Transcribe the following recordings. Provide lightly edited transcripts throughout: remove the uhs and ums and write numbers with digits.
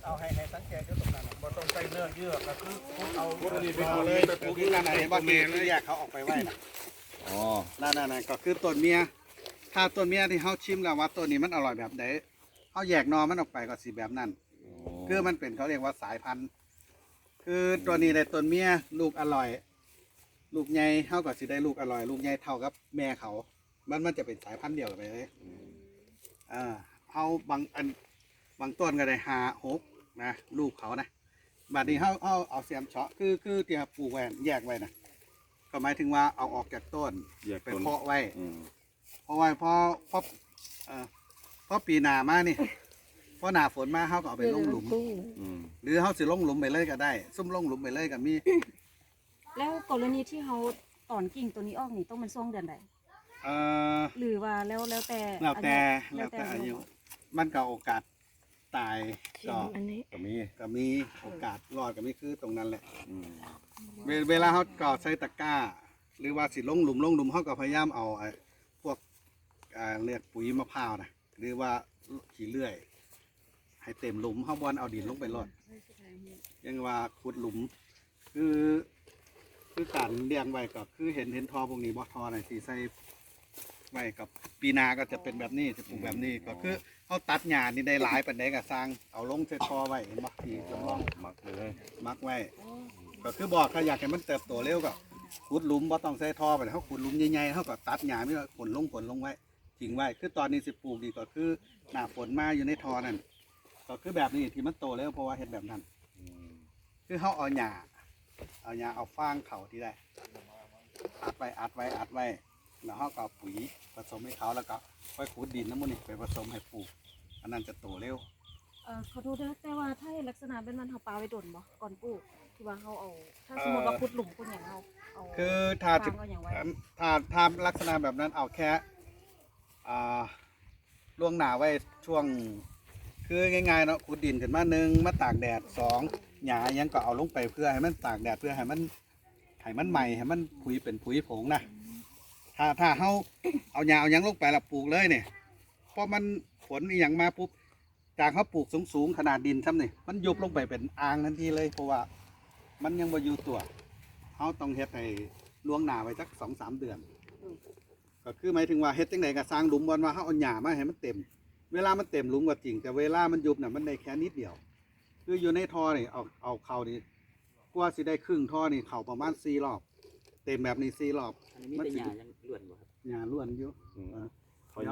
เอาให้สังเกตอยู่ตรงนั้นบ่ต้องใส่เนื้อเยื่อก็คือพุดเอา พุดอันนี้ไปเอาเลยไปปลูกที่นั่นไหนบ้านเมียเลยแยกเขาออกไปไว้นะ อ๋อ นั่นก็คือต้นเมียถ้าต้นเมียที่เขาชิมแล้วว่าต้นนี้มันอร่อยแบบไหนเขาแยกนอมันออกไปก็สีแบบนั้นคือมันเป็นเขาเรียกว่าสายพันธุ์คือตัวนี้ในต้นเมียลูกอร่อย ลูกใหญ่เท่ากับสิได้ลูกอร่อยลูกใหญ่เท่ากับแม่เขามันจะเป็นสายพันธุ์เดียวกันไปเลยเอาบางต้นก็ได้5 6นะลูกเขานะบัดนี้เอาเสียมเฉาะคือที่ปลูกไว้แยกไว้นะก็หมายถึงว่าเอาออกจากต้นไปเพาะไว้เพราะว่าพอปีหน้ามานี่พอหน้าฝนมาเขาก็เอาไปลงหลุมหรือเขาสิลงหลุมไปเลยก็ได้ซุ่มลงหลุมไปเลยก็มี แล้วกรณีที่เขาตอนกิ่งตัวนี้ออกนี่ต้องมันส่งเดือนใด หรือว่าแล้วแต่ แล้วแต่อายุมันก็โอกาสตายก็มีโอกาสรอดก็มีคือตรงนั้นแหละเวลาเขาก่อใส่ตะกร้า หรือว่าสิลงหลุมเขาก็พยายามเอาพวกเรียกปุ๋ยมะพร้าวนะหรือว่าขี้เลื่อยให้เต็มหลุมเขาบอลเอาดินลงไปรอดยังว่าขุดหลุมคือการเลี้ยงไว้ก็คือเห็นทอพวกนี้บ่ทอไหนที่ใส่ไว้กับปีนาก็จะเป็นแบบนี้จะปลูกแบบนี้ก็คือเขาตัดหญ้านี่ได้หลายปันใดก็สร้างเอาลงใส่ทอไว้เห็นบ่ที่จำลองมักไว้ก็คือบอกถ้าอยากให้มันเติบโตเร็วก็ขุดหลุมบ่ต้องใส่ทอไปเขาขุดหลุมใหญ่ๆเขาก็ตัดหญ้าไม่ว่าผลลงไว้ทิ้งไว้คือตอนนี้สิปลูกดีก็คือหน้าฝนมาอยู่ในทอนั่นก็คือแบบนี้ที่มันโตเร็วเพราะว่าเห็ดแบบนั้นคือเขาเอาหญ้าเอาฟางเขาที่ได้อัดไว้แล้วเขาก็เอาปุ๋ยผสมให้เขาแล้วก็ค่อยขุดดินน้ำมันนี่ไปผสมให้ปลูกอันนั้นจะโตเร็วเขาดูได้แต่ว่าถ้าลักษณะเป็นมันเขาปลาไว้ดนบ่ก่อนปลูกที่ว่าเขาเอาถ้าสมมติว่าขุดหลุมขุดอย่างเอาคือถ้าลักษณะแบบนั้นเอาแค่ล่วงหนาไว้ช่วงคือง่ายๆเนาะขุดดินขึ้นมา1มาตากแดด2หญ้ายังก็เอาลงไปเพื่อให้มันตากแดดเพื่อให้มันใหม่ให้มันผุยเป็นผุยผงนะถ้าเขาเอาหญ้าเอายังลงไปแล้วปลูกเลยเนี่ยพอมันฝนอย่างมาปุ๊บจากเขาปลูกสูงขนาดดินซ้ำนี่มันยุบลงไปเป็นอ่างทันทีเลยเพราะว่ามันยังบ่อยู่ตัวเขาต้องเฮ็ดให้ล่วงหนาไว้สัก2-3 เดือนก็คือหมายถึงว่าเฮ็ดจังไดก็สร้างหลุมบอลว่าเขาเอาหญ้ามาให้มันเต็มเวลามันเต็มหลุมก็จริงแต่เวลามันยุบเนี่ยมันได้แค่นิดเดียวคืออยู่ในท่อนี่เอาเข่านี่กว่าสิได้ครึ่งท่อนี่เข่าประมาณ4 รอบเต็มแบบนี้4 รอบอันนี้มีแต่หญ้ายังล้วนบ่ครับหญ้าล้วนอยู่เ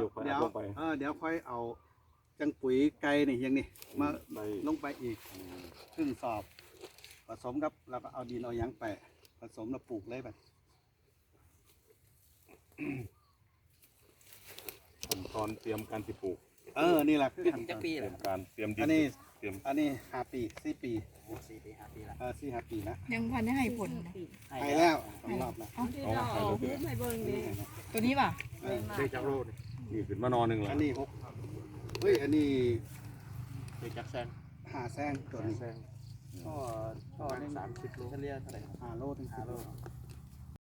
ดี๋ยวค่อยเอาจังปุ๋ยไก่นี่ยังนี่มาลงไปอีกครึ่งสอบผสมกับแล้วก็เอาดินเอาหยังไปผสมแล้วปลูกเลยแบบขั้นตอนเตรียมการที่ปลูกนี่แหละคือขั้นตอนปีแหละการเตรียมดินอันนี้5 ปี4 ปี4 ปี 5 ปีละ4-5 ปีนะยังพันได้ให้ผลให้แล้วรอบแล้วตัวนี้ป่ะได้จากโลนี่ขึ้นมานอนหนึ่งแล้วอันนี้6อันนี้ได้จากแซง5 แซงตัวนี้ก็ได้30 โลเฉลี่ยเท่าไหร่5 โลถึง10 โล